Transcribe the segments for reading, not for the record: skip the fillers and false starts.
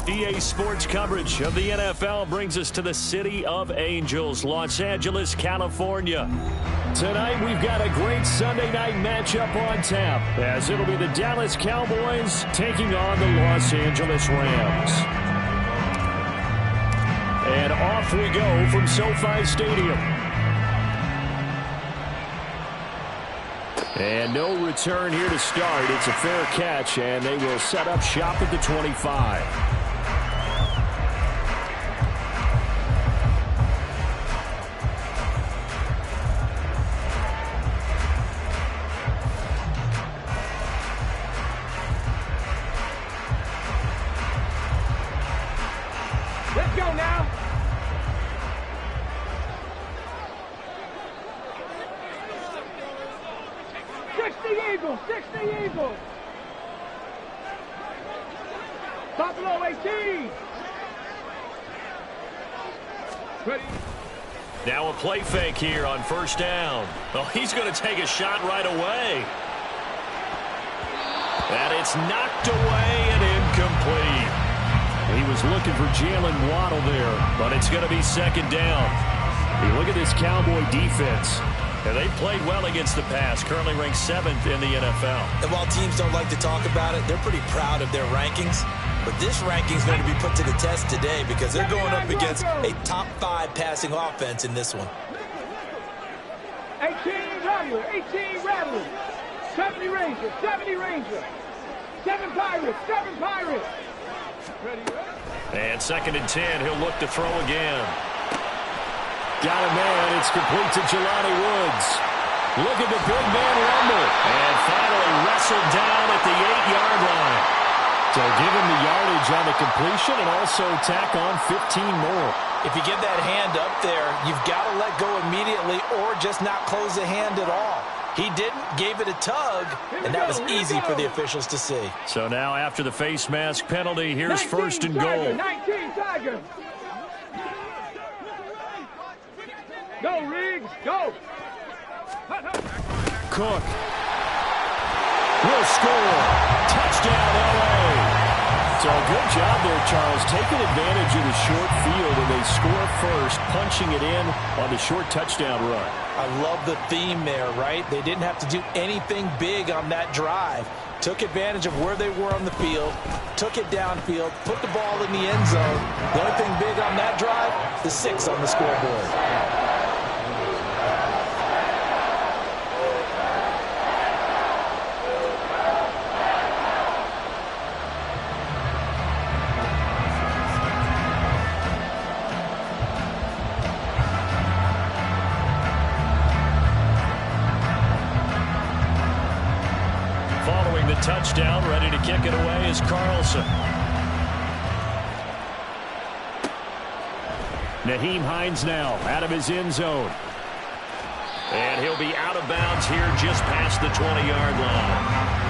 EA Sports coverage of the NFL brings us to the City of Angels, Los Angeles, California. Tonight, we've got a great Sunday night matchup on tap, as it'll be the Dallas Cowboys taking on the Los Angeles Rams. And off we go from SoFi Stadium. And no return here to start. It's a fair catch, and they will set up shop at the 25. Let's go now. Six the Eagles. Buffalo 18. Ready. Now a play fake here on first down. Oh, he's going to take a shot right away. And it's knocked away and incomplete. He was looking for Jalen Waddle there, but it's going to be second down. You look at this Cowboy defense. And they've played well against the pass, currently ranked 7th in the NFL. And while teams don't like to talk about it, they're pretty proud of their rankings. But this ranking is going to be put to the test today because they're going up against a top 5 passing offense in this one. 18 Rattler, 18 Rattler, 70 Ranger, 70 Ranger, 7 Pirates, 7 Pirates. Ready, ready. And 2nd and 10, he'll look to throw again. Got a man. It's complete to Jelani Woods. Look at the big man rumble. And finally wrestled down at the 8-yard line. So give him the yardage on the completion and also tack on 15 more. If you get that hand up there, you've got to let go immediately or just not close the hand at all. He didn't, gave it a tug, and that was easy for the officials to see. So now after the face mask penalty, here's 1st and goal. 19 Tigers. Go, Riggs, go! Cook will score. Touchdown, L.A. So good job there, Charles, taking advantage of the short field, and they score first, punching it in on the short touchdown run. I love the theme there, right? They didn't have to do anything big on that drive. Took advantage of where they were on the field, took it downfield, put the ball in the end zone. The only thing big on that drive, the 6 on the scoreboard. Touchdown, ready to kick it away is Carlson. Nyheim Hines now out of his end zone. And he'll be out of bounds here just past the 20-yard line.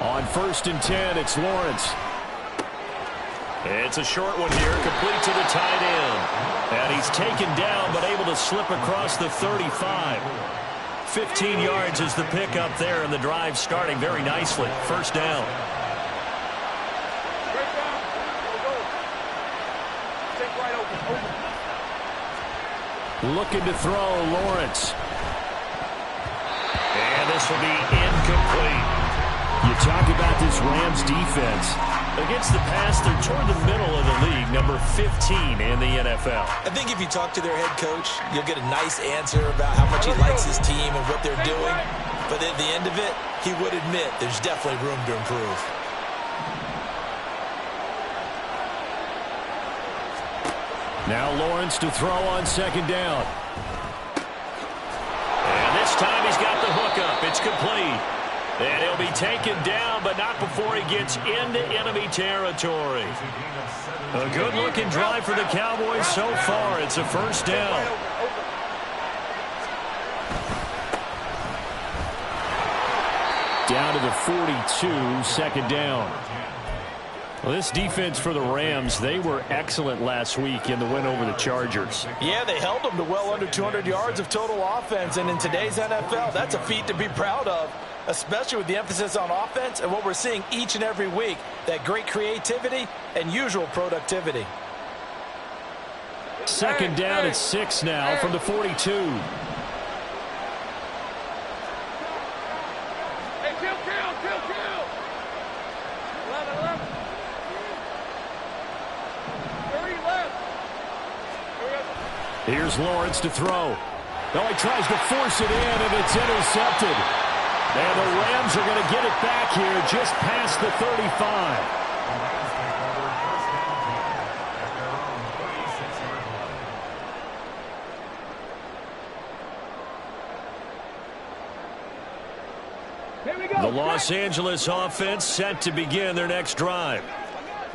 On 1st and 10, it's Lawrence. It's a short one here, complete to the tight end. And he's taken down, but able to slip across the 35. 15 yards is the pickup there, and the drive starting very nicely. 1st down. Looking to throw, Lawrence. And this will be incomplete. You talk about this Rams defense. Against the pass, they're toward the middle of the league, number 15 in the NFL. I think if you talk to their head coach, you'll get a nice answer about how much he likes his team and what they're doing. But at the end of it, he would admit there's definitely room to improve. Now Lawrence to throw on 2nd down. And this time he's got the hookup. It's complete. And he'll be taken down, but not before he gets into enemy territory. A good-looking drive for the Cowboys so far. It's a 1st down. Down to the 42, second down. Well, this defense for the Rams, they were excellent last week in the win over the Chargers. Yeah, they held them to well under 200 yards of total offense, and in today's NFL, that's a feat to be proud of, especially with the emphasis on offense and what we're seeing each and every week, that great creativity and usual productivity. Second down at 6 now from the 42. Here's Lawrence to throw. No, he tries to force it in, and it's intercepted. And the Rams are going to get it back here just past the 35. Here we go. The Los Angeles offense set to begin their next drive.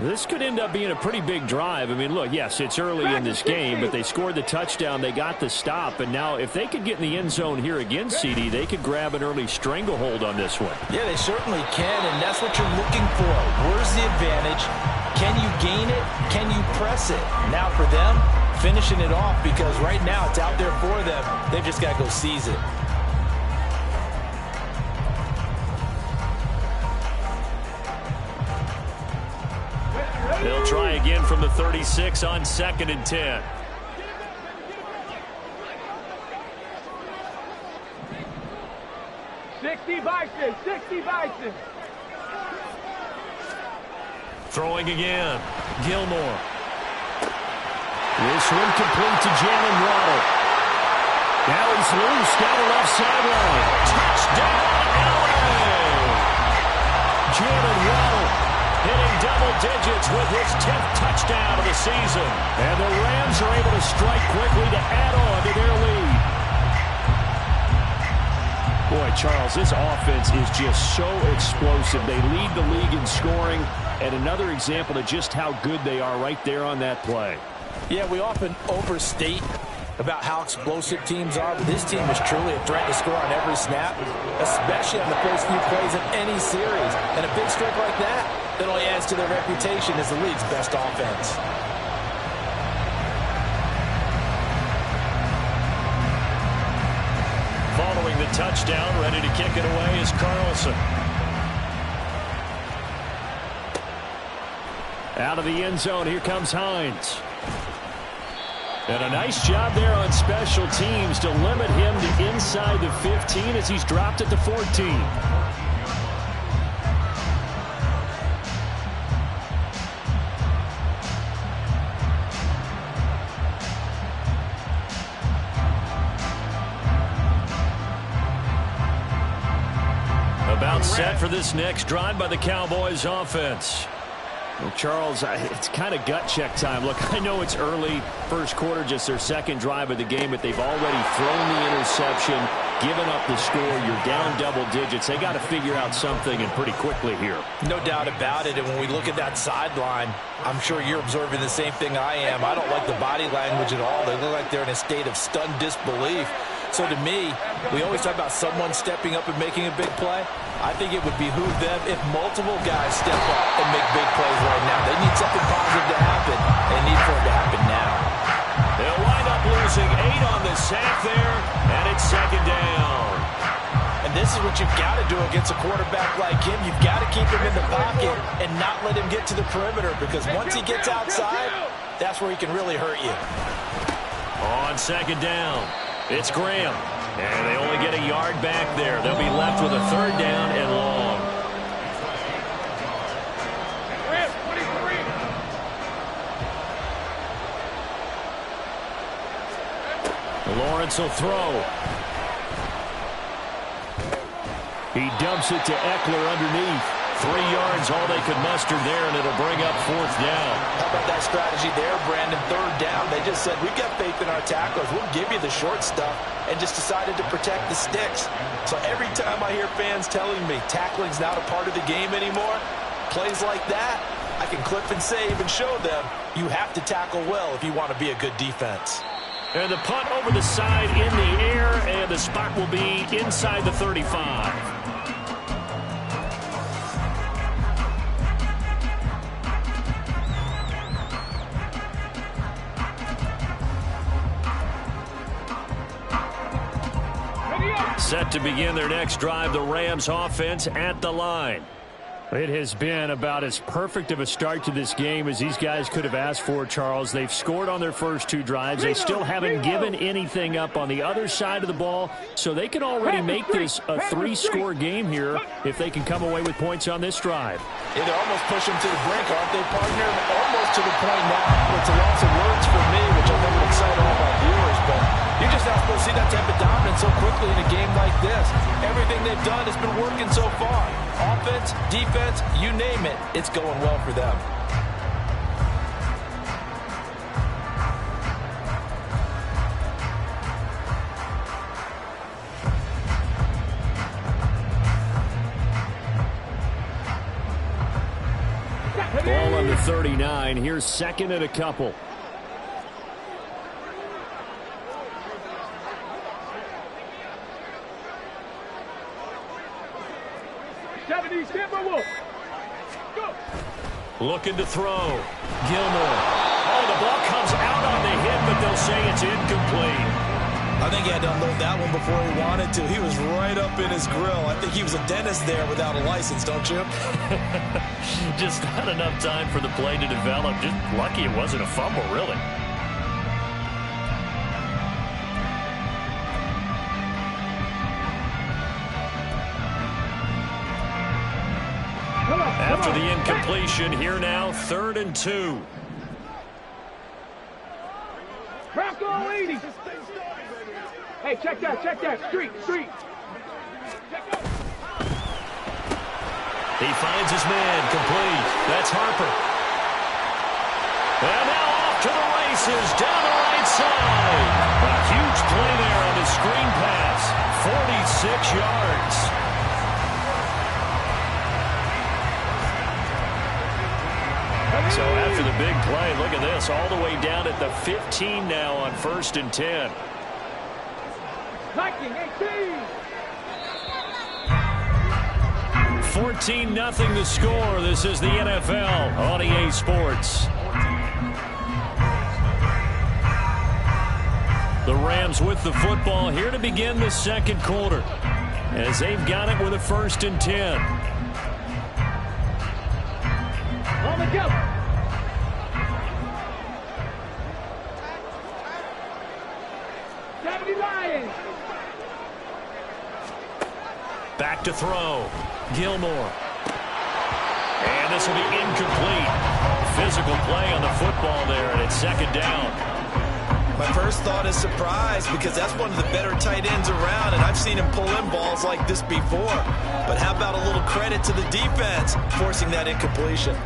This could end up being a pretty big drive. I mean, look, yes, it's early in this game, but they scored the touchdown. They got the stop. And now if they could get in the end zone here again, CD, they could grab an early stranglehold on this one. Yeah, they certainly can, and that's what you're looking for. Where's the advantage? Can you gain it? Can you press it? Now for them, finishing it off, because right now it's out there for them. They've just got to go seize it. They'll try again from the 36 on 2nd and 10. $60 Bison. Throwing again. Gilmore. This one complete to Jalen Waddle. Now he's loose down the left sideline. Touchdown, LA! Jalen Waddle hitting double digits with his 10th touchdown of the season. And the Rams are able to strike quickly to add on to their lead. Boy, Charles, this offense is just so explosive. They lead the league in scoring, and another example of just how good they are right there on that play. Yeah, we often overstate about how explosive teams are, but this team is truly a threat to score on every snap, especially on the first few plays of any series. And a big streak like that only adds to their reputation as the league's best offense. Following the touchdown, ready to kick it away is Carlson. Out of the end zone, here comes Hines. And a nice job there on special teams to limit him to inside the 15 as he's dropped at the 14. About set for this next drive by the Cowboys offense. Well, Charles, it's kind of gut check time. Look, I know it's early, first quarter, just their second drive of the game, but they've already thrown the interception, given up the score. You're down double digits. They got to figure out something, and pretty quickly here. No doubt about it, and when we look at that sideline, I'm sure you're observing the same thing I am. I don't like the body language at all. They look like they're in a state of stunned disbelief. So to me, we always talk about someone stepping up and making a big play. I think it would behoove them if multiple guys step up and make big plays right now. They need something positive to happen. They need for it to happen now. They'll wind up losing 8 on the sack there, and it's second down. And this is what you've got to do against a quarterback like him. You've got to keep him in the pocket and not let him get to the perimeter, because once he gets outside, that's where he can really hurt you. On second down, it's Graham. And they only get a yard back there. They'll be left with a third down and long. Lawrence will throw. He dumps it to Eckler underneath. 3 yards, all they could muster there, and it'll bring up fourth down. How about that strategy there, Brandon? Third down. They just said, we've got faith in our tacklers. We'll give you the short stuff, and just decided to protect the sticks. So every time I hear fans telling me tackling's not a part of the game anymore, plays like that, I can clip and save and show them you have to tackle well if you want to be a good defense. And the punt over the side in the air, and the spot will be inside the 35. Set to begin their next drive, the Rams offense at the line. It has been about as perfect of a start to this game as these guys could have asked for, Charles. They've scored on their first 2 drives. They still haven't given anything up on the other side of the ball, so they can already make this a 3-score game here if they can come away with points on this drive. Yeah, they're almost pushing them to the brink, aren't they, partner? Almost to the point now. It's a loss of words for me, which I know would excite all of our viewers, but you're just not supposed to see that type of dominance so quickly in a game like this. Everything they've done has been working so far. Offense, defense, you name it, it's going well for them. Ball on the 39. Here's second and a couple. Looking to throw. Gilmore. Oh, the ball comes out on the hit, but they'll say it's incomplete. I think he had to unload that one before he wanted to. He was right up in his grill. I think he was a dentist there without a license, don't you? Just not enough time for the play to develop. Just lucky it wasn't a fumble, really. After the incompletion, here now, 3rd and 2. Bronco 80. Hey, check that. Street. He finds his man, complete. That's Harper. And now off to the races, down the right side. A huge play there on the screen pass. 46 yards. So after the big play, look at this, all the way down at the 15 now on 1st and 10. 14-0 the score. This is the NFL on EA Sports. The Rams with the football here to begin the second quarter, as they've got it with a 1st and 10. On the go. Back to throw. Gilmore. And this will be incomplete. Physical play on the football there, and it's 2nd down. My first thought is surprise, because that's one of the better tight ends around, and I've seen him pull in balls like this before. But how about a little credit to the defense forcing that incompletion?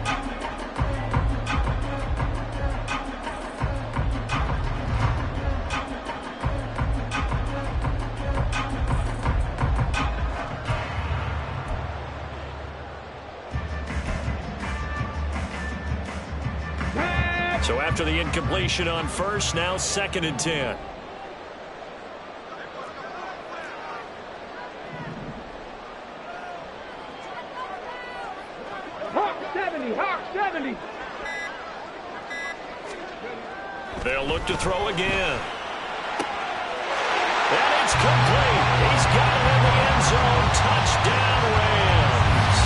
So after the incompletion on 1st, now 2nd and 10. Hawk 70. They'll look to throw again. And it's complete. He's got it in the end zone. Touchdown, Rams.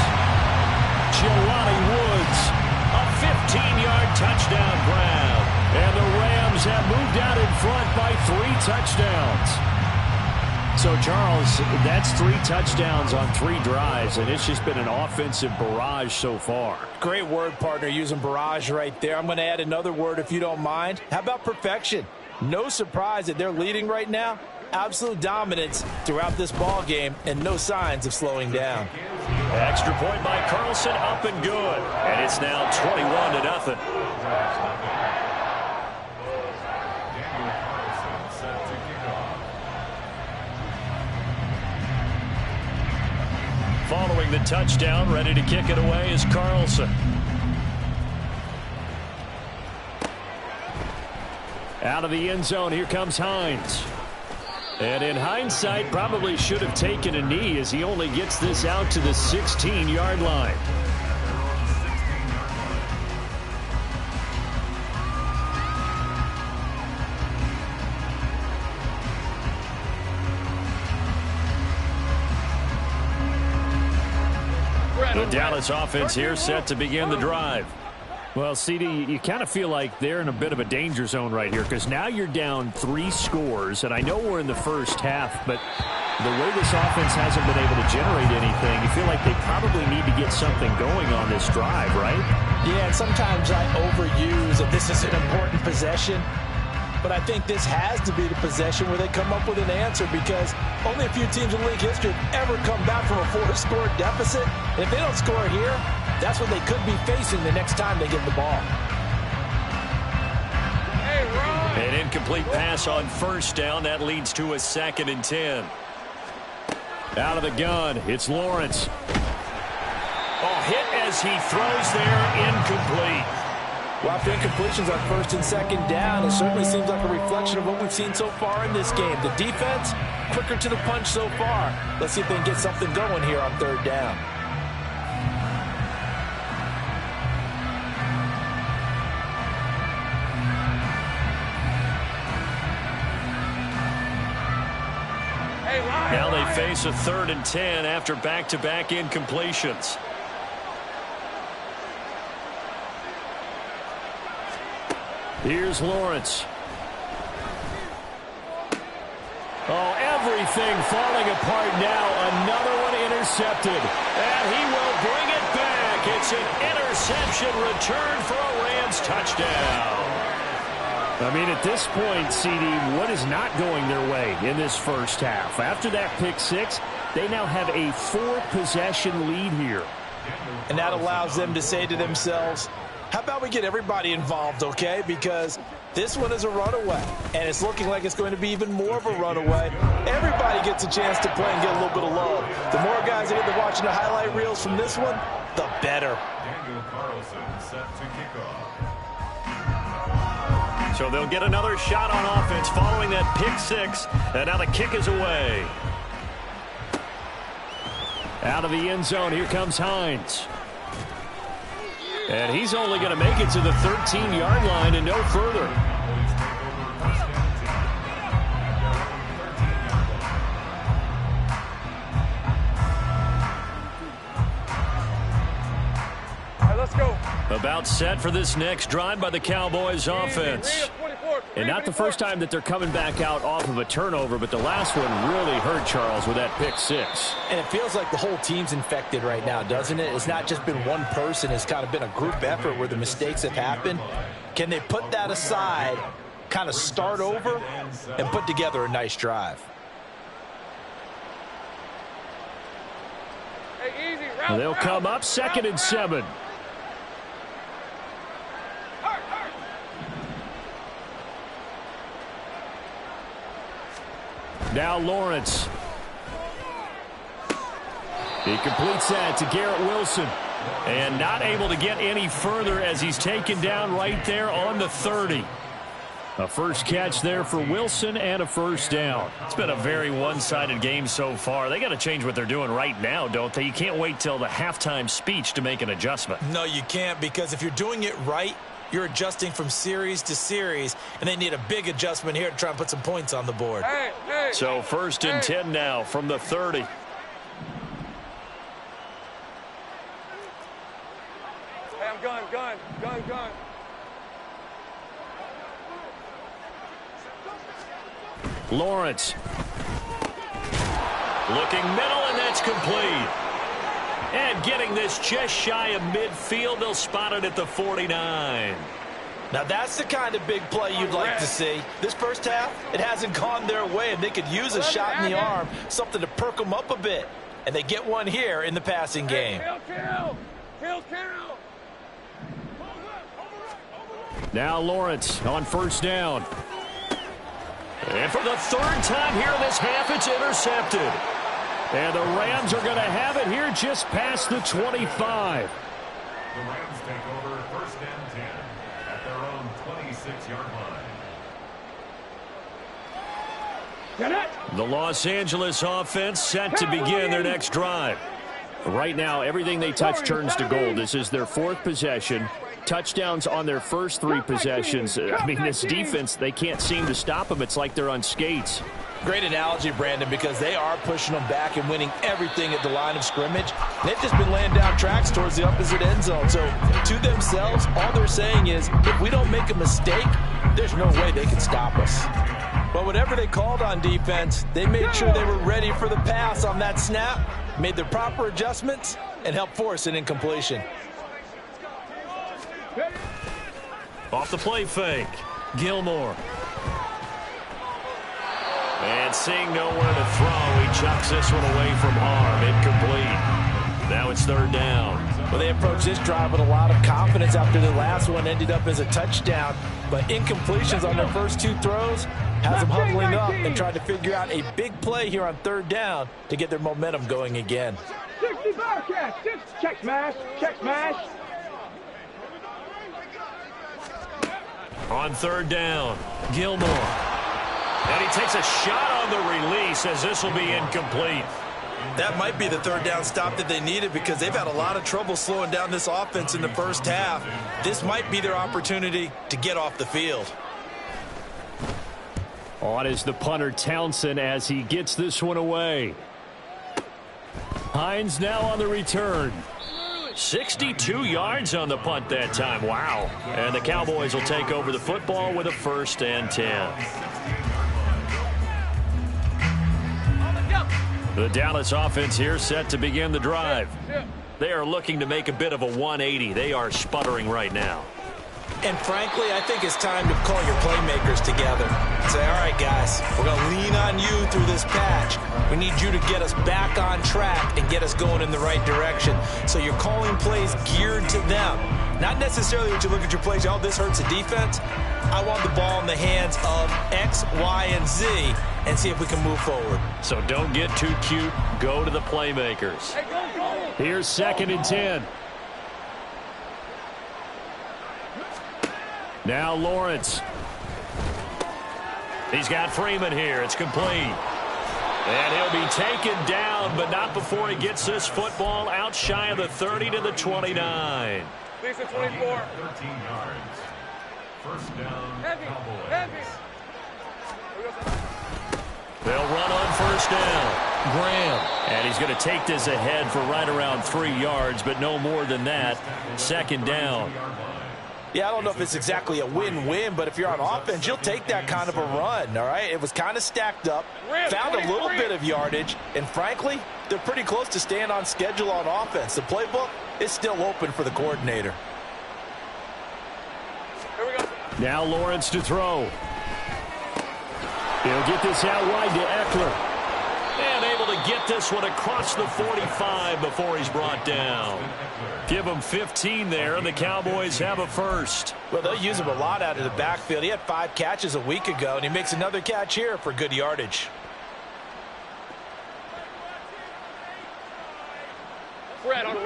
Jelani Woods. A 15-yard touchdown grab. And the Rams have moved out in front by 3 touchdowns. So, Charles, that's 3 touchdowns on 3 drives, and it's just been an offensive barrage so far. Great word, partner, using barrage right there. I'm going to add another word if you don't mind. How about perfection? No surprise that they're leading right now. Absolute dominance throughout this ball game, and no signs of slowing down. Extra point by Carlson, up and good. And it's now 21-0. Following the touchdown, ready to kick it away is Carlson. Out of the end zone, here comes Hines. And in hindsight, probably should have taken a knee as he only gets this out to the 16-yard line. The Dallas offense here set to begin the drive. Well, CD, you kind of feel like they're in a bit of a danger zone right here because now you're down 3 scores, and I know we're in the first half, but the way this offense hasn't been able to generate anything, you feel like they probably need to get something going on this drive, right? Yeah, and sometimes I overuse that this is an important possession, but I think this has to be the possession where they come up with an answer because only a few teams in league history have ever come back from a 4-score deficit. And if they don't score here, that's what they could be facing the next time they get the ball. An incomplete pass on first down. That leads to a 2nd and 10. Out of the gun, it's Lawrence. Oh, hit as he throws there, incomplete. Well, after incompletions on 1st and 2nd down, it certainly seems like a reflection of what we've seen so far in this game. The defense, quicker to the punch so far. Let's see if they can get something going here on 3rd down. Now they face a 3rd and 10 after back-to-back incompletions. Here's Lawrence. Oh, everything falling apart now. Another one intercepted. And he will bring it back. It's an interception return for a Rams touchdown. I mean, at this point, CD, what is not going their way in this first half? After that pick 6, they now have a 4-possession lead here. And that allows them to say to themselves, how about we get everybody involved, okay? Because this one is a runaway, and it's looking like it's going to be even more of a runaway. Everybody gets a chance to play and get a little bit of love. The more guys that get to watching the highlight reels from this one, the better. So they'll get another shot on offense following that pick 6, and now the kick is away. Out of the end zone, here comes Hines. And he's only going to make it to the 13-yard line and no further. All right, let's go. About set for this next drive by the Cowboys offense. And not the first time that they're coming back out off of a turnover, but the last one really hurt Charles with that pick 6. And it feels like the whole team's infected right now, doesn't it? It's not just been one person. It's kind of been a group effort where the mistakes have happened. Can they put that aside, kind of start over, and put together a nice drive? Hey, easy, And they'll come up 2nd and 7. Now Lawrence. He completes that to Garrett Wilson. And not able to get any further as he's taken down right there on the 30. A first catch there for Wilson and a first down. It's been a very one-sided game so far. They got to change what they're doing right now, don't they? You can't wait till the halftime speech to make an adjustment. No, you can't, because if you're doing it right, you're adjusting from series to series, and they need a big adjustment here to try and put some points on the board. So 1st and 10 now from the 30. Hey, I'm gun. Lawrence. Looking middle, and that's complete. And getting this just shy of midfield, they'll spot it at the 49. Now that's the kind of big play you'd like to see. This first half, it hasn't gone their way, and they could use a shot in the arm, something to perk them up a bit. And they get one here in the passing game. Kill. Now Lawrence on first down. And for the 3rd time here in this half, it's intercepted. And the Rams are going to have it here just past the 25. The Rams take over 1st and 10 at their own 26-yard line. The Los Angeles offense set to begin their next drive. Right now, everything they touch turns to gold. This is their 4th possession. Touchdowns on their first 3 possessions. I mean, this defense, they can't seem to stop them. It's like they're on skates. Great analogy, Brandon, because they are pushing them back and winning everything at the line of scrimmage. They've just been laying down tracks towards the opposite end zone. So to themselves, all they're saying is, if we don't make a mistake, there's no way they can stop us. But whatever they called on defense, they made sure they were ready for the pass on that snap, made the proper adjustments, and helped force an incompletion. Off the play fake, Gilmore. And seeing nowhere to throw, he chucks this one away from harm. Incomplete. Now it's third down. Well, they approached this drive with a lot of confidence after the last one ended up as a touchdown. But incompletions on their first two throws has them huddling up and trying to figure out a big play here on third down to get their momentum going again. 65 catch. Check smash. Check smash. On third down, Gilmore. And he takes a shot on the release as this will be incomplete. That might be the third down stop that they needed because they've had a lot of trouble slowing down this offense in the first half. This might be their opportunity to get off the field. On is the punter Townsend as he gets this one away. Hines now on the return. 62 yards on the punt that time. Wow. And the Cowboys will take over the football with a 1st and 10. The Dallas offense here set to begin the drive. They are looking to make a bit of a 180. They are sputtering right now. And frankly, I think it's time to call your playmakers together. Say, all right, guys, we're going to lean on you through this patch. We need you to get us back on track and get us going in the right direction. So you're calling plays geared to them. Not necessarily when you look at your plays, oh, this hurts the defense. I want the ball in the hands of X, Y, and Z and see if we can move forward. So don't get too cute. Go to the playmakers. Here's 2nd and 10. Now Lawrence. He's got Freeman here. It's complete. And he'll be taken down, but not before he gets this football out shy of the 30 to the 29. Lisa 24. 13 yards. First down, Cowboys. They'll run on first down. Graham. And he's going to take this ahead for right around 3 yards, but no more than that. 2nd down. Yeah, I don't know if it's exactly a win-win, but if you're on offense, you'll take that kind of a run, all right? It was kind of stacked up, found a little bit of yardage, and frankly, they're pretty close to staying on schedule on offense. The playbook is still open for the coordinator. Here we go. Now Lawrence to throw. He'll get this out wide to Eckler. And able to get this one across the 45 before he's brought down. Give him 15 there, and the Cowboys have a first. Well, they'll use him a lot out of the backfield. He had 5 catches a week ago, and he makes another catch here for good yardage.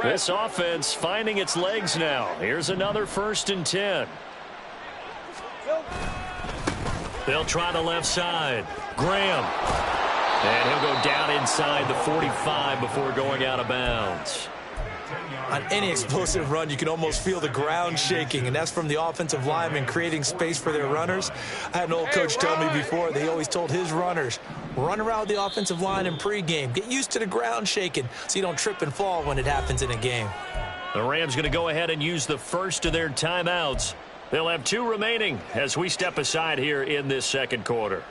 This offense finding its legs now. Here's another 1st and 10. They'll try the left side. Graham. And he'll go down inside the 45 before going out of bounds. On any explosive run, you can almost feel the ground shaking, and that's from the offensive linemen creating space for their runners. I had an old coach tell me before, they always told his runners, run around the offensive line in pregame. Get used to the ground shaking so you don't trip and fall when it happens in a game. The Rams going to go ahead and use the first of their timeouts. They'll have 2 remaining as we step aside here in this 2nd quarter.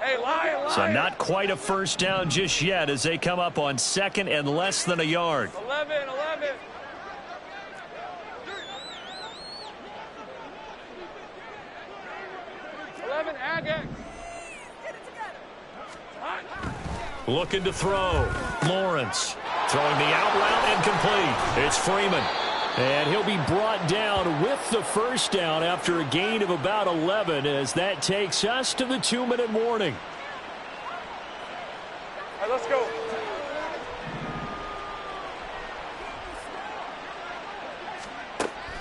Hey, lion. So not quite a first down just yet as they come up on 2nd and less than a yard. 11. 11, Agate. Looking to throw. Lawrence throwing the out route and complete. It's Freeman. And he'll be brought down with the first down after a gain of about 11 as that takes us to the 2-minute warning. All right, let's go.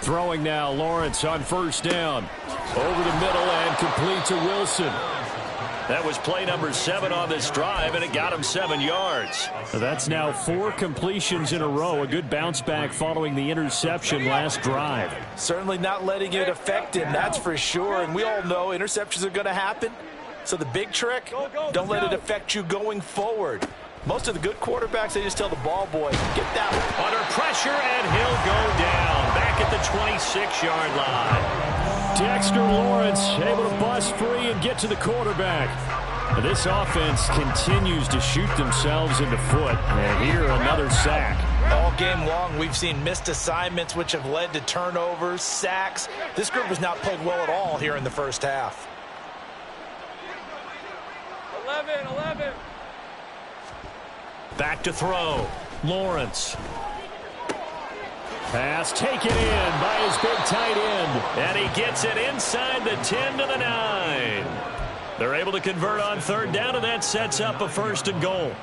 Throwing now, Lawrence on first down. Over the middle and complete to Wilson. That was play number 7 on this drive, and it got him 7 yards. That's now 4 completions in a row. A good bounce back following the interception last drive. Certainly not letting it affect him, that's for sure. And we all know interceptions are going to happen. So the big trick, don't let it affect you going forward. Most of the good quarterbacks, they just tell the ball boy, get that one. Under pressure, and he'll go down back at the 26-yard line. Dexter Lawrence able to bust free and get to the quarterback. This offense continues to shoot themselves in the foot. And here, another sack. All game long, we've seen missed assignments, which have led to turnovers, sacks. This group has not played well at all here in the first half. 11. Back to throw. Lawrence. Pass taken in by his big tight end. And he gets it inside the 10 to the 9. They're able to convert on third down, and that sets up a 1st and goal.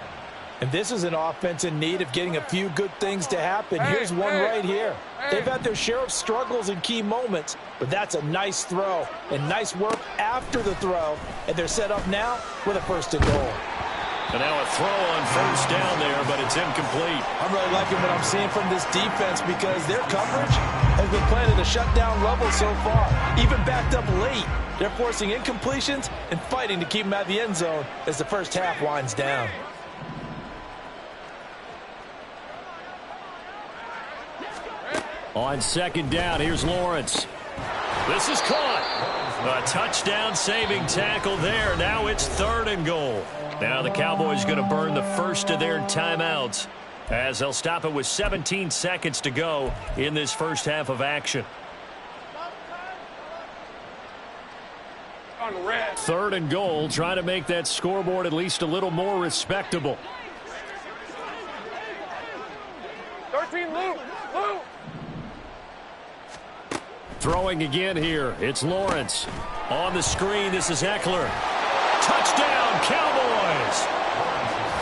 And this is an offense in need of getting a few good things to happen. Here's one right here. They've had their share of struggles in key moments, but that's a nice throw and nice work after the throw. And they're set up now with a 1st and goal. And now a throw on first down there, but it's incomplete. I'm really liking what I'm seeing from this defense because their coverage has been playing at a shutdown level so far. Even backed up late, they're forcing incompletions and fighting to keep them out of the end zone as the first half winds down. On 2nd down, here's Lawrence. This is caught. A touchdown saving tackle there. Now it's 3rd and goal. Now the Cowboys going to burn the first of their timeouts as they'll stop it with 17 seconds to go in this first half of action. 3rd and goal, trying to make that scoreboard at least a little more respectable. 13, Lou. Throwing again here, it's Lawrence. On the screen, this is Eckler. Touchdown, Cowboys!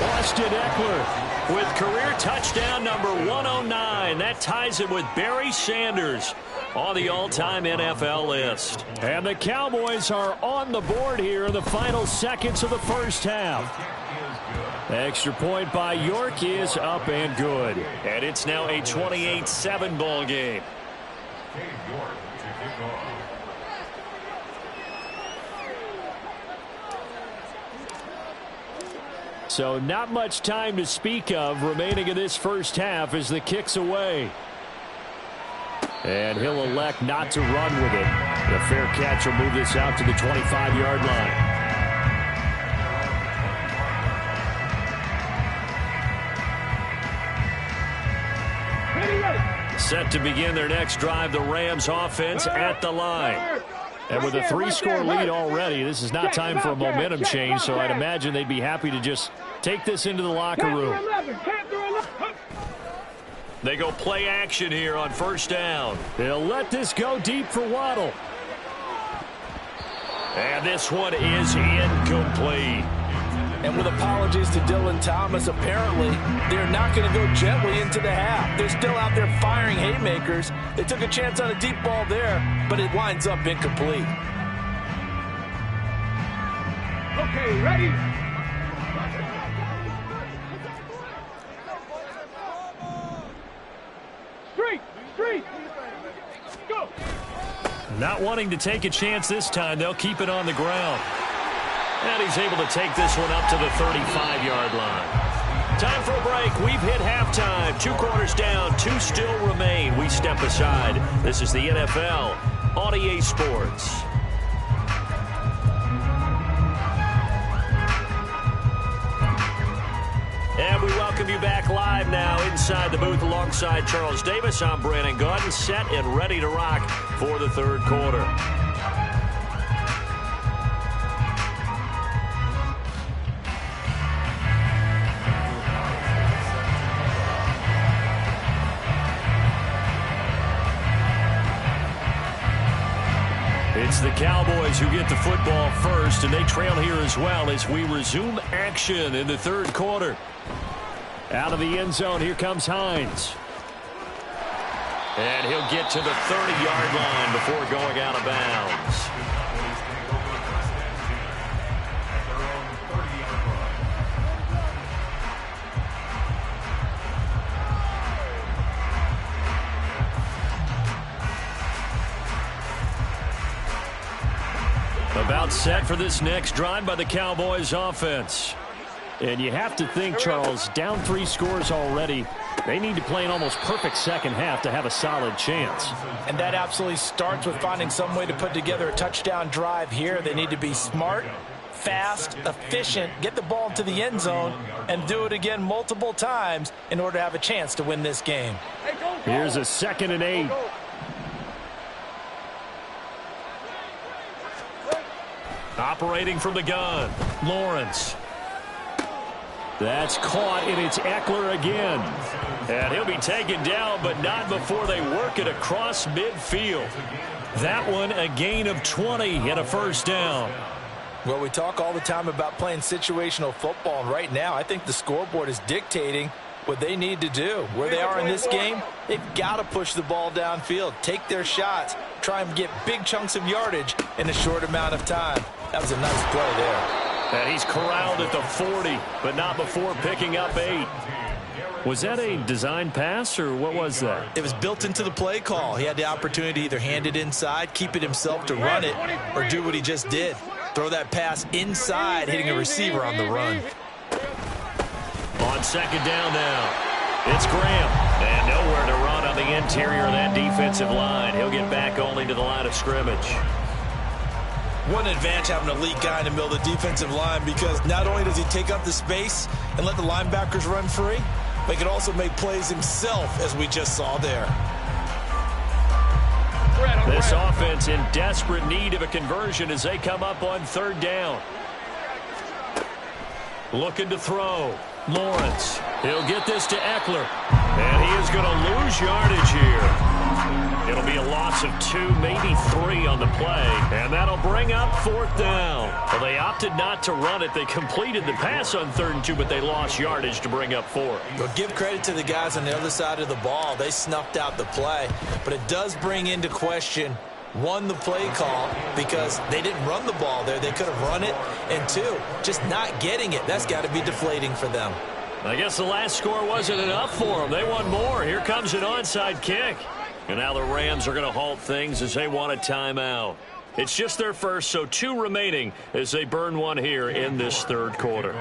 Austin Eckler with career touchdown number 109. That ties him with Barry Sanders on the all-time NFL list. And the Cowboys are on the board here in the final seconds of the first half. Extra point by York is up and good. And it's now a 28-7 ball game. So not much time to speak of remaining in this first half as the kick's away. And he'll elect not to run with it. The fair catch will move this out to the 25-yard line. Set to begin their next drive, the Rams offense at the line. And with a 3-score lead already, this is not time for a momentum change, so I'd imagine they'd be happy to just take this into the locker room. They go play action here on first down. They'll let this go deep for Waddle. And this one is incomplete. And with apologies to Dylan Thomas, apparently they're not going to go gently into the half. They're still out there firing haymakers. They took a chance on a deep ball there, but it winds up incomplete. Okay, ready? Street, go! Not wanting to take a chance this time, they'll keep it on the ground. And he's able to take this one up to the 35-yard line. Time for a break. We've hit halftime. 2 quarters down, 2 still remain. We step aside. This is the NFL on EA Sports. And we welcome you back live now inside the booth alongside Charles Davis. I'm Brandon Gaudin, set and ready to rock for the third quarter. It's the Cowboys who get the football first, and they trail here as well as we resume action in the third quarter. Out of the end zone, here comes Hines. And he'll get to the 30-yard line before going out of bounds. About set for this next drive by the Cowboys offense. And you have to think, Charles, down 3 scores already. They need to play an almost perfect second half to have a solid chance. And that absolutely starts with finding some way to put together a touchdown drive here. They need to be smart, fast, efficient, get the ball into the end zone, and do it again multiple times in order to have a chance to win this game. Here's a 2nd and 8. Operating from the gun, Lawrence. That's caught, and it's Eckler again. And he'll be taken down, but not before they work it across midfield. That one a gain of 20 and a first down. Well, we talk all the time about playing situational football, and right now I think the scoreboard is dictating what they need to do. Where they are in this game, they've got to push the ball downfield, take their shots, try and get big chunks of yardage in a short amount of time. That was a nice play there. And he's corralled at the 40, but not before picking up 8. Was that a design pass, or what was that? It was built into the play call. He had the opportunity to either hand it inside, keep it himself to run it, or do what he just did. Throw that pass inside, hitting a receiver on the run. On 2nd down now, it's Graham. And nowhere to run on the interior of that defensive line. He'll get back only to the line of scrimmage. One advantage having an elite guy in the middle of the defensive line, because not only does he take up the space and let the linebackers run free, but he can also make plays himself, as we just saw there. This offense in desperate need of a conversion as they come up on 3rd down. Looking to throw. Lawrence. He'll get this to Eckler. And he is going to lose yardage here. It'll be a loss of 2, maybe 3 on the play. And that'll bring up 4th down. Well, they opted not to run it. They completed the pass on 3rd and 2, but they lost yardage to bring up 4. Well, give credit to the guys on the other side of the ball. They snuffed out the play. But it does bring into question, 1, the play call, because they didn't run the ball there. They could have run it. And 2, just not getting it. That's got to be deflating for them. I guess the last score wasn't enough for them. They want more. Here comes an onside kick. And now the Rams are going to halt things as they want a timeout. It's just their first, so 2 remaining as they burn one here in this 3rd quarter.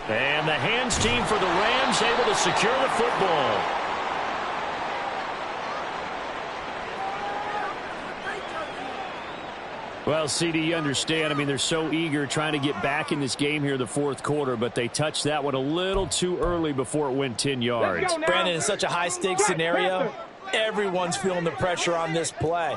And the hands team for the Rams able to secure the football. Well, CD, you understand. I mean, they're so eager trying to get back in this game here the 4th quarter, but they touched that one a little too early before it went 10 yards. Brandon, in such a high-stakes scenario, everyone's feeling the pressure on this play.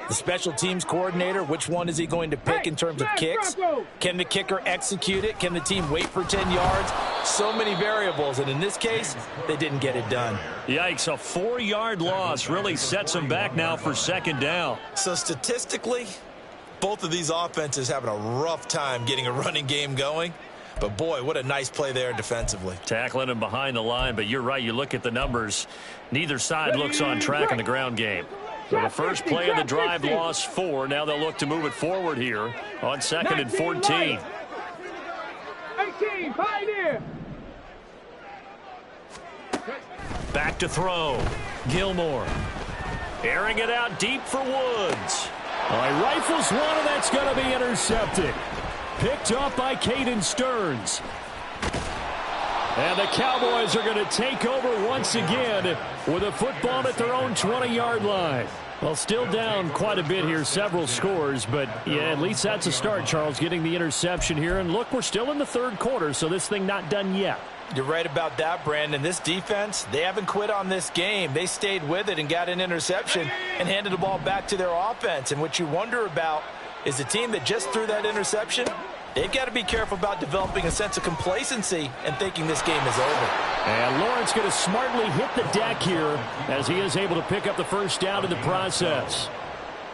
The special teams coordinator, which one is he going to pick in terms of kicks? Can the kicker execute it? Can the team wait for 10 yards? So many variables, and in this case, they didn't get it done. Yikes, a 4-yard loss really sets them back now for 2nd down. So statistically, both of these offenses having a rough time getting a running game going. But, boy, what a nice play there defensively. Tackling him behind the line, but you're right. You look at the numbers. Neither side looks on track in the ground game. So the first play of the drive lost 4. Now they'll look to move it forward here on 2nd and 14. 18, Pioneer. Back to throw. Gilmore. Airing it out deep for Woods. He rifles one, and that's going to be intercepted. Picked up by Caden Stearns. And the Cowboys are going to take over once again with a football at their own 20-yard line. Well, still down quite a bit here, several scores, but yeah, at least that's a start, Charles, getting the interception here. And look, we're still in the 3rd quarter, so this thing not done yet. You're right about that, Brandon. This defense, they haven't quit on this game. They stayed with it and got an interception and handed the ball back to their offense. And what you wonder about is the team that just threw that interception, they've got to be careful about developing a sense of complacency and thinking this game is over. And Lawrence going to smartly hit the deck here as he is able to pick up the first down in the process.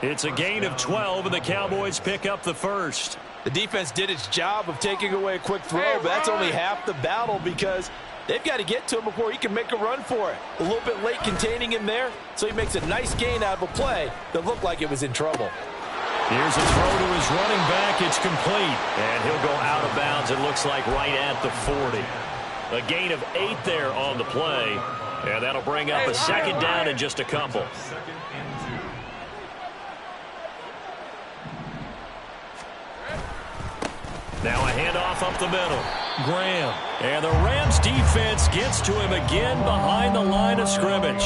It's a gain of 12, and the Cowboys pick up the first. The defense did its job of taking away a quick throw, but that's only half the battle because they've got to get to him before he can make a run for it. A little bit late containing him there, so he makes a nice gain out of a play that looked like it was in trouble. Here's a throw to his running back. It's complete. And he'll go out of bounds, it looks like, right at the 40. A gain of 8 there on the play. And that'll bring up a second down in just a couple. Now a handoff up the middle. Graham. And the Rams defense gets to him again behind the line of scrimmage.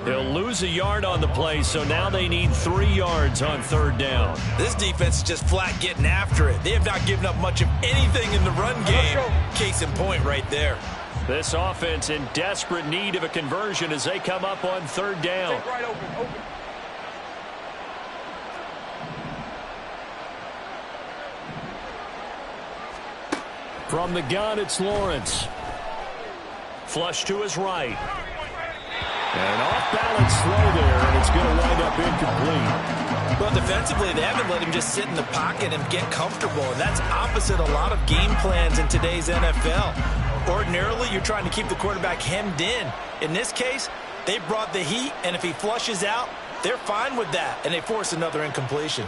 He'll lose a yard on the play, so now they need 3 yards on third down. This defense is just flat getting after it. They have not given up much of anything in the run game. Case in point right there. This offense in desperate need of a conversion as they come up on third down. Right open. From the gun, it's Lawrence. Flush to his right. And off-balance throw there, and it's going to wind up incomplete. Well, defensively, they haven't let him just sit in the pocket and get comfortable, and that's opposite a lot of game plans in today's NFL. Ordinarily, you're trying to keep the quarterback hemmed in. In this case, they brought the heat, and if he flushes out, they're fine with that, and they force another incompletion.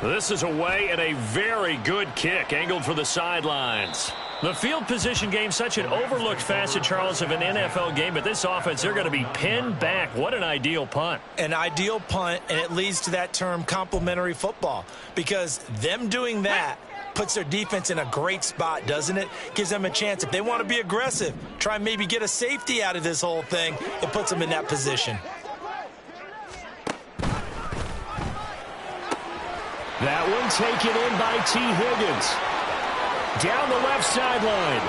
This is away and a very good kick, angled for the sidelines. The field position game, such an overlooked facet, Charles, of an NFL game, but this offense, they're going to be pinned back. What an ideal punt. An ideal punt, and it leads to that term complementary football, because them doing that puts their defense in a great spot, doesn't it? Gives them a chance. If they want to be aggressive, try and maybe get a safety out of this whole thing, it puts them in that position. That one taken in by T. Higgins. Down the left sideline.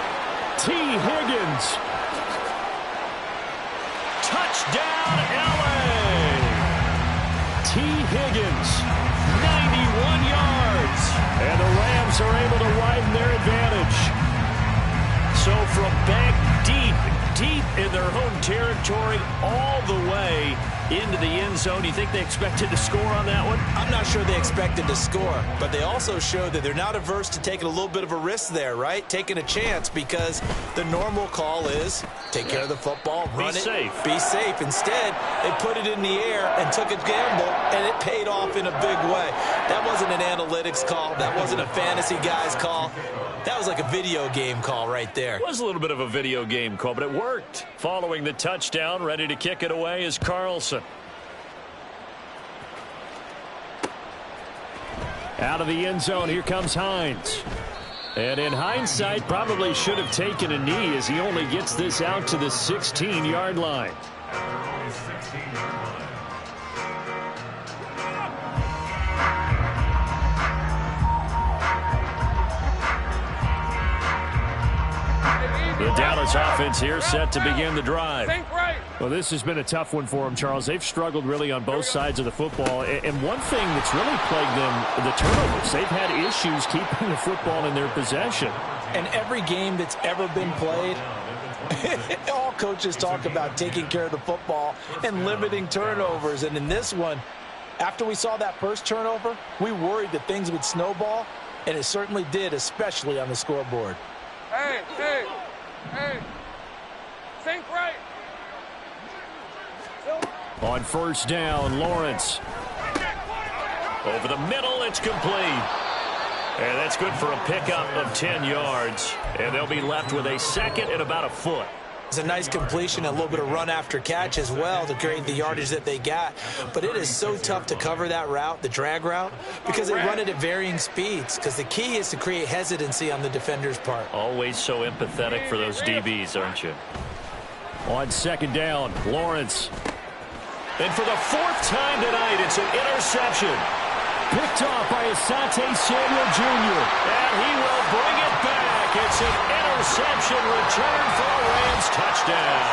T. Higgins. Touchdown, L.A. T. Higgins, 91 yards. And the Rams are able to widen their advantage. So from back deep in their home territory, all the way into the end zone. Do you think they expected to score on that one? I'm not sure they expected to score, but they also showed that they're not averse to taking a little bit of a risk there, right? Taking a chance, because the normal call is take care of the football, run it, be safe. Instead, they put it in the air and took a gamble, and it paid off in a big way. That wasn't an analytics call. That wasn't a fantasy guy's call. That was like a video game call right there. It was a little bit of a video game call, but it worked. Following the touchdown, ready to kick it away is Carlson. Out of the end zone, here comes Hines. And in hindsight, probably should have taken a knee as he only gets this out to the 16-yard line. The Dallas offense here set to begin the drive. Well, this has been a tough one for them, Charles. They've struggled really on both sides of the football. And one thing that's really plagued them, the turnovers. They've had issues keeping the football in their possession. And every game that's ever been played, all coaches talk about taking care of the football and limiting turnovers. And in this one, after we saw that first turnover, we worried that things would snowball, and it certainly did, especially on the scoreboard. Hey. Think right. On first down, Lawrence. Over the middle, it's complete. And that's good for a pickup of 10 yards. And they'll be left with a second and about a foot. It's a nice completion, a little bit of run after catch as well to create the yardage that they got. But it is so tough to cover that route, the drag route, because they run it at varying speeds. Because the key is to create hesitancy on the defender's part. Always so empathetic for those DBs, aren't you? On second down, Lawrence. And for the fourth time tonight, it's an interception. Picked off by Asante Samuel Jr. And he will bring it back. It's an interception return for a Rams touchdown.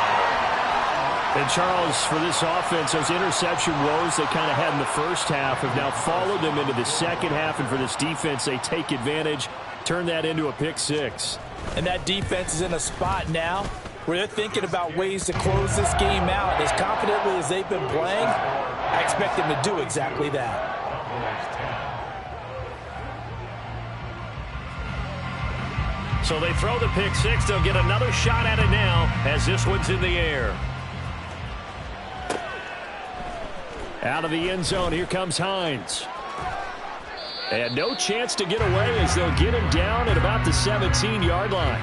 And Charles, for this offense, those interception woes they kind of had in the first half have now followed them into the second half. And for this defense, they take advantage, turn that into a pick six. And that defense is in a spot now where they're thinking about ways to close this game out. As confidently as they've been playing, I expect them to do exactly that. So they throw the pick six. They'll get another shot at it now as this one's in the air. Out of the end zone, here comes Hines. And no chance to get away as they'll get him down at about the 17-yard line.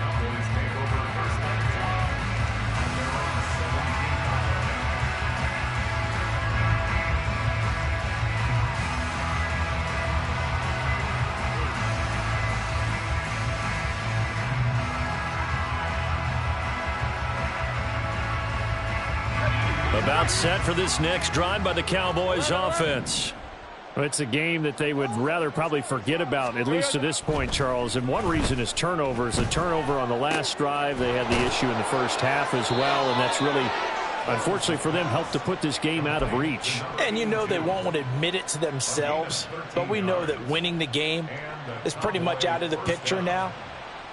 About set for this next drive by the Cowboys offense. Well, it's a game that they would rather probably forget about, at least to this point, Charles. And one reason is turnovers. A turnover on the last drive. They had the issue in the first half as well, and that's really, unfortunately for them, helped to put this game out of reach. And you know they won't admit it to themselves, but we know that winning the game is pretty much out of the picture now.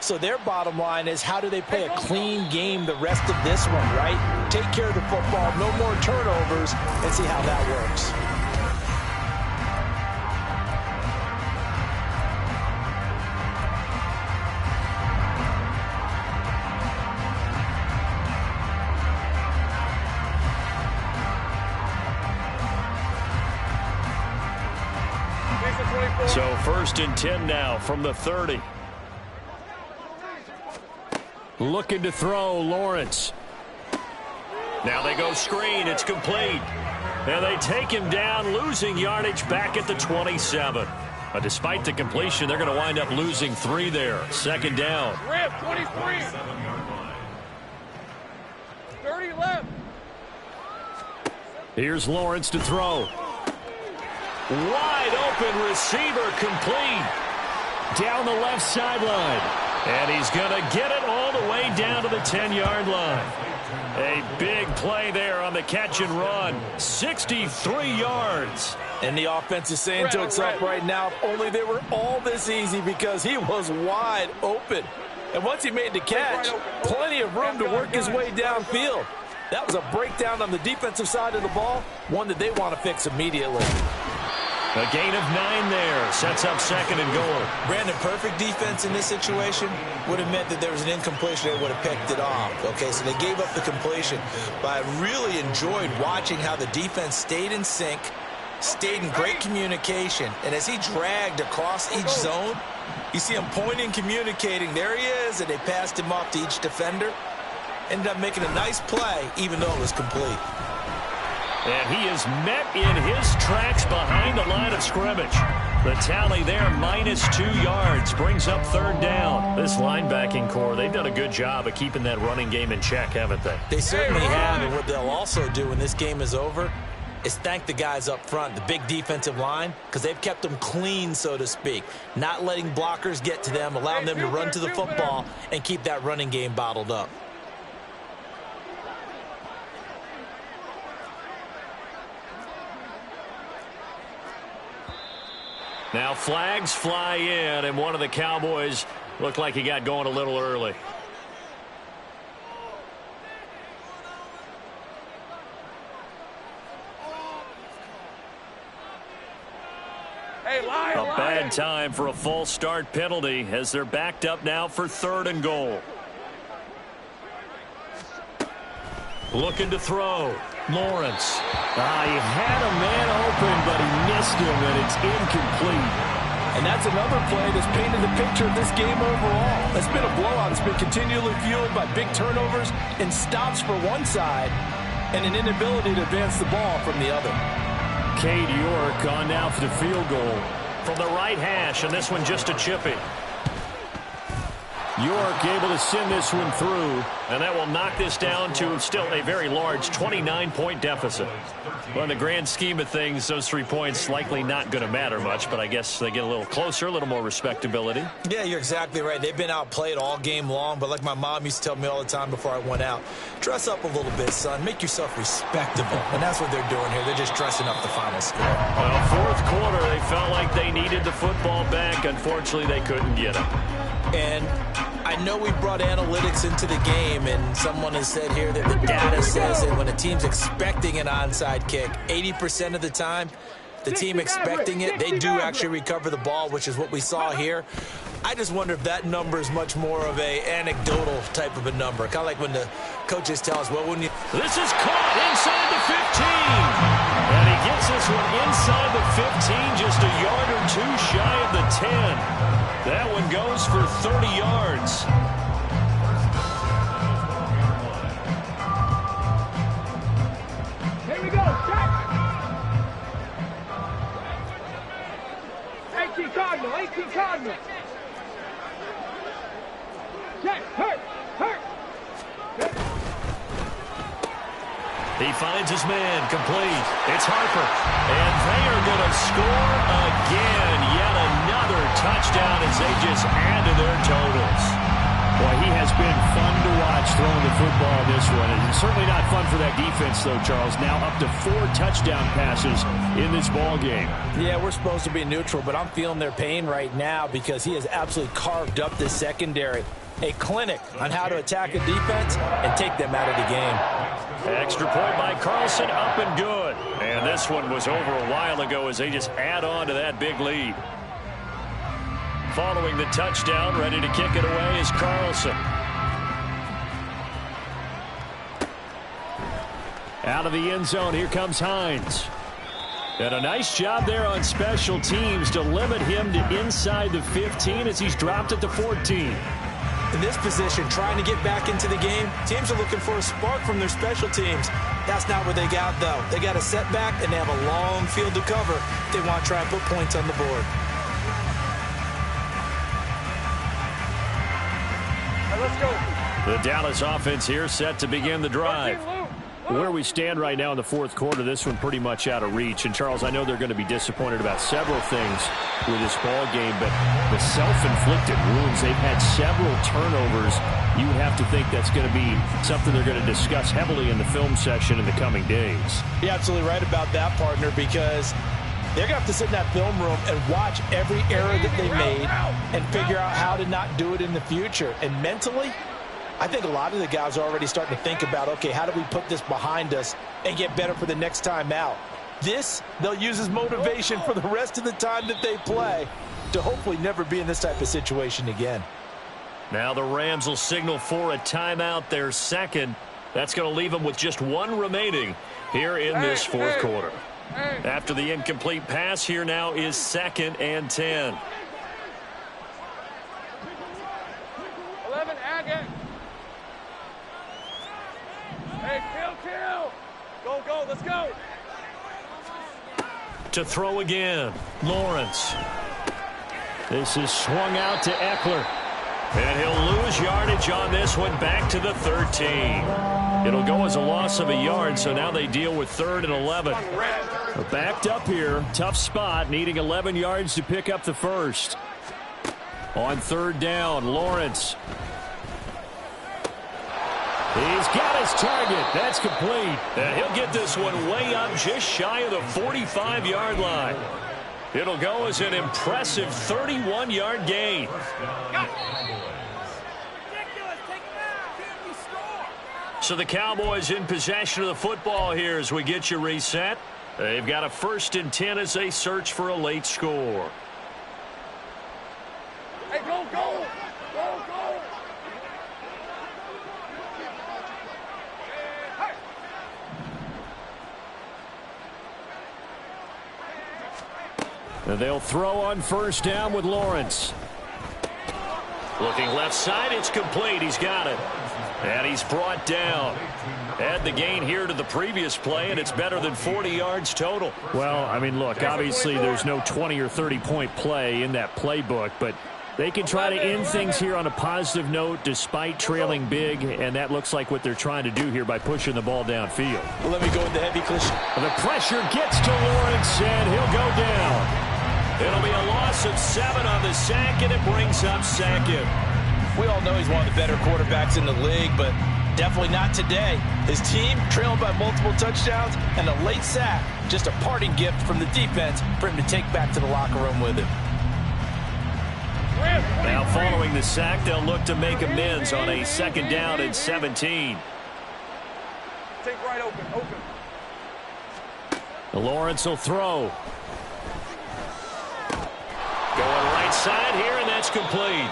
So their bottom line is, how do they play a clean game the rest of this one, right? Take care of the football, no more turnovers, and see how that works. So 1st and 10 now from the 30. Looking to throw, Lawrence. Now they go screen. It's complete. And they take him down, losing yardage back at the 27. But despite the completion, they're going to wind up losing 3 there. 2nd down. Rip, 23. 30 left. Here's Lawrence to throw. Wide open receiver, complete. Down the left sideline. And he's going to get it all the way down to the 10-yard line. A big play there on the catch and run. 63 yards. And the offense is saying to itself right now, if only they were all this easy, because he was wide open. And once he made the catch, plenty of room to work his way downfield. That was a breakdown on the defensive side of the ball, one that they want to fix immediately. A gain of 9 there. Sets up 2nd and goal. Brandon, perfect defense in this situation would have meant that there was an incompletion. They would have picked it off. Okay, so they gave up the completion. But I really enjoyed watching how the defense stayed in sync, stayed in great communication. And as he dragged across each zone, you see him pointing, communicating. There he is, and they passed him off to each defender. Ended up making a nice play, even though it was complete. And he is met in his tracks behind the line of scrimmage. The tally there, -2 yards, brings up 3rd down. This linebacking core, they've done a good job of keeping that running game in check, haven't they? They certainly have, and what they'll also do when this game is over is thank the guys up front, the big defensive line, because they've kept them clean, so to speak, not letting blockers get to them, allowing them to run to the football and keep that running game bottled up. Now flags fly in, and one of the Cowboys looked like he got going a little early. A bad time for a false start penalty as they're backed up now for 3rd and goal. Looking to throw. Lawrence. He had a man open, but he missed him, and it's incomplete. And that's another play that's painted the picture of this game overall. It's been a blowout. It's been continually fueled by big turnovers and stops for one side and an inability to advance the ball from the other. Cade York on now for the field goal from the right hash, and this one just a chippy. York able to send this one through, and that will knock this down to still a very large 29-point deficit. Well, in the grand scheme of things, those 3 points likely not going to matter much, but I guess they get a little closer, a little more respectability. Yeah, you're exactly right. They've been outplayed all game long, but like my mom used to tell me all the time before I went out, dress up a little bit, son. Make yourself respectable. And that's what they're doing here. They're just dressing up the final score. Well, 4th quarter, they felt like they needed the football back. Unfortunately, they couldn't get it. And I know we brought analytics into the game, and someone has said here that the data says that when a team's expecting an onside kick, 80% of the time, the team expecting it, they do actually recover the ball, which is what we saw here. I just wonder if that number is much more of a anecdotal type of a number. Kind of like when the coaches tell us, well, when you... This is caught inside the 15. And he gets this one inside the 15, just a yard or two shy of the 10. That one goes for 30 yards. Here we go. Check. 18 Cardinal. 18 Cardinal. Check. Hurt. Hurt. He finds his man, complete. It's Harper. And they are going to score again. Yet another touchdown as they just add to their totals. Boy, he has been fun to watch throwing the football this one. And it's certainly not fun for that defense, though, Charles. Now up to 4 touchdown passes in this ball game. Yeah, we're supposed to be neutral, but I'm feeling their pain right now because he has absolutely carved up this secondary. A clinic on how to attack a defense and take them out of the game. Extra point by Carlson, up and good. And this one was over a while ago as they just add on to that big lead. Following the touchdown, ready to kick it away is Carlson. Out of the end zone, here comes Hines. And a nice job there on special teams to limit him to inside the 15 as he's dropped at the 14. In this position, trying to get back into the game, teams are looking for a spark from their special teams. That's not what they got, though. They got a setback, and they have a long field to cover if they want to try and put points on the board. Let's go. The Dallas offense here set to begin the drive. Where we stand right now in the fourth quarter, this one pretty much out of reach. And, Charles, I know they're going to be disappointed about several things with this ball game, but the self-inflicted wounds, they've had several turnovers. You would have to think that's going to be something they're going to discuss heavily in the film session in the coming days. You're absolutely right about that, partner, because they're going to have to sit in that film room and watch every error that they made and figure out how to not do it in the future. And mentally, I think a lot of the guys are already starting to think about, okay, how do we put this behind us and get better for the next time out? This, they'll use as motivation for the rest of the time that they play to hopefully never be in this type of situation again. Now the Rams will signal for a timeout, their second. That's going to leave them with just one remaining here in this fourth quarter. After the incomplete pass, here now is 2nd and 10. 11, Agate. Hey, kill. Go, let's go. To throw again, Lawrence. This is swung out to Eckler. And he'll lose yardage on this one, back to the 13. It'll go as a loss of a yard, so now they deal with 3rd and 11. They're backed up here, tough spot, needing 11 yards to pick up the first. On 3rd down, Lawrence. He's got his target. That's complete. And he'll get this one way up just shy of the 45-yard line. It'll go as an impressive 31-yard gain. So the Cowboys in possession of the football here as we get you reset. They've got a 1st and 10 as they search for a late score. Hey, go. And they'll throw on 1st down with Lawrence. Looking left side, it's complete. He's got it. And he's brought down. Add the gain here to the previous play, and it's better than 40 yards total. Well, I mean, look, obviously there's no 20 or 30-point play in that playbook, but they can try to end things here on a positive note despite trailing big, and that looks like what they're trying to do here by pushing the ball downfield. Well, let me go with the heavy cushion. The pressure gets to Lawrence, and he'll go down. It'll be a loss of 7 on the sack, and it brings up 2nd. We all know he's one of the better quarterbacks in the league, but definitely not today. His team trailing by multiple touchdowns and a late sack. Just a parting gift from the defense for him to take back to the locker room with him. Now following the sack, they'll look to make amends on a 2nd down and 17. Take right open. Lawrence will throw. Going right side here, and that's It's complete.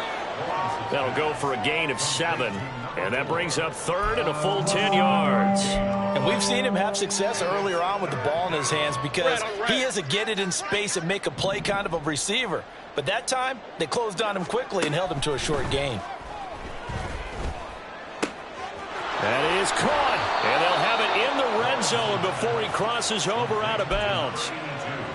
That'll go for a gain of 7. And that brings up third and a full 10 yards. And we've seen him have success earlier on with the ball in his hands because he is a get it in space and make a play kind of a receiver. But that time, they closed on him quickly and held him to a short gain. That is caught. And they'll have it in the red zone before he crosses over out of bounds.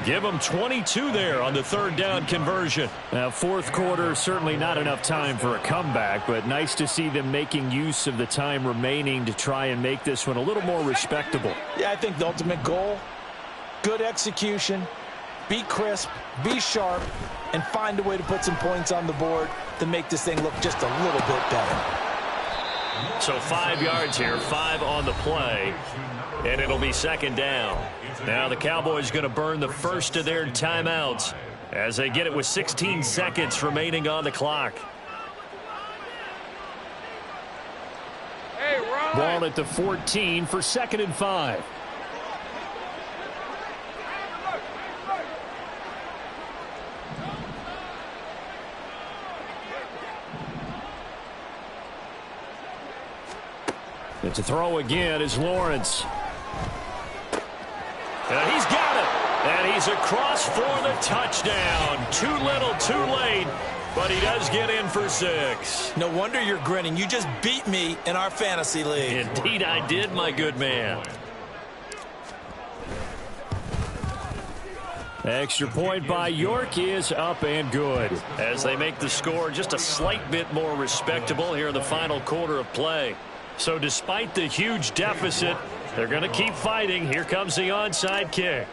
Give them 22 there on the third down conversion. Now, fourth quarter, certainly not enough time for a comeback, but nice to see them making use of the time remaining to try and make this one a little more respectable. Yeah, I think the ultimate goal, good execution, be crisp, be sharp, and find a way to put some points on the board to make this thing look just a little bit better. So 5 yards here, 5 on the play, and it'll be second down. Now the Cowboys going to burn the first of their timeouts as they get it with 16 seconds remaining on the clock. Hey, Ron. Ball at the 14 for 2nd and 5. It's a throw again is Lawrence. And he's got it. And he's across for the touchdown. Too little, too late. But he does get in for 6. No wonder you're grinning. You just beat me in our fantasy league. Indeed I did, my good man. Extra point by York is up and good. As they make the score just a slight bit more respectable here in the final quarter of play. So despite the huge deficit, they're going to keep fighting. Here comes the onside kick.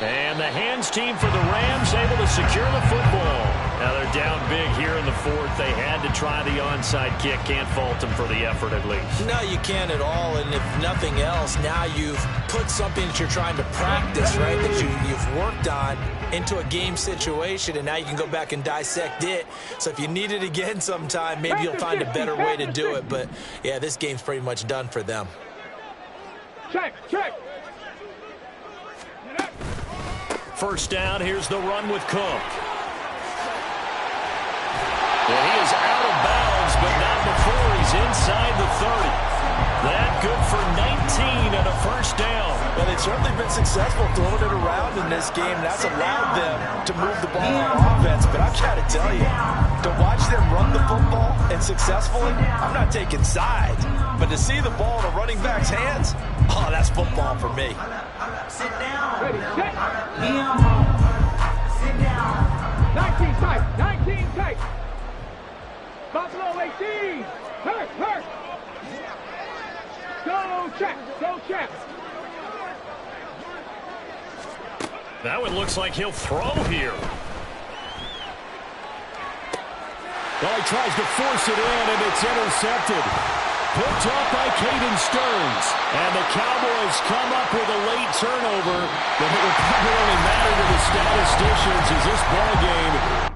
And the hands team for the Rams able to secure the football. Now they're down big here in the fourth. They had to try the onside kick. Can't fault them for the effort at least. No, you can't at all. And if nothing else, now you've put something that you're trying to practice, right, that you've worked on into a game situation, and now you can go back and dissect it. So if you need it again sometime, maybe you'll find a better way to do it. But, yeah, this game's pretty much done for them. Check. First down, here's the run with Cook. And he is out of bounds, but not before he's inside the 30. That good for 19 and a first down. Well, they've certainly been successful throwing it around in this game. That's allowed them to move the ball on offense. But I've got to tell you, to watch them run the football and successfully, I'm not taking sides. But to see the ball in a running back's hands, oh, that's football for me. Sit down. Ready, set. Sit down. 19 tight. 19 tight. Buffalo 18. Hurt. Go check. That one looks like he'll throw here. Well, he tries to force it in, and it's intercepted. Picked off by Caden Stearns. And the Cowboys come up with a late turnover, but it will probably only matter to the statisticians as this ball game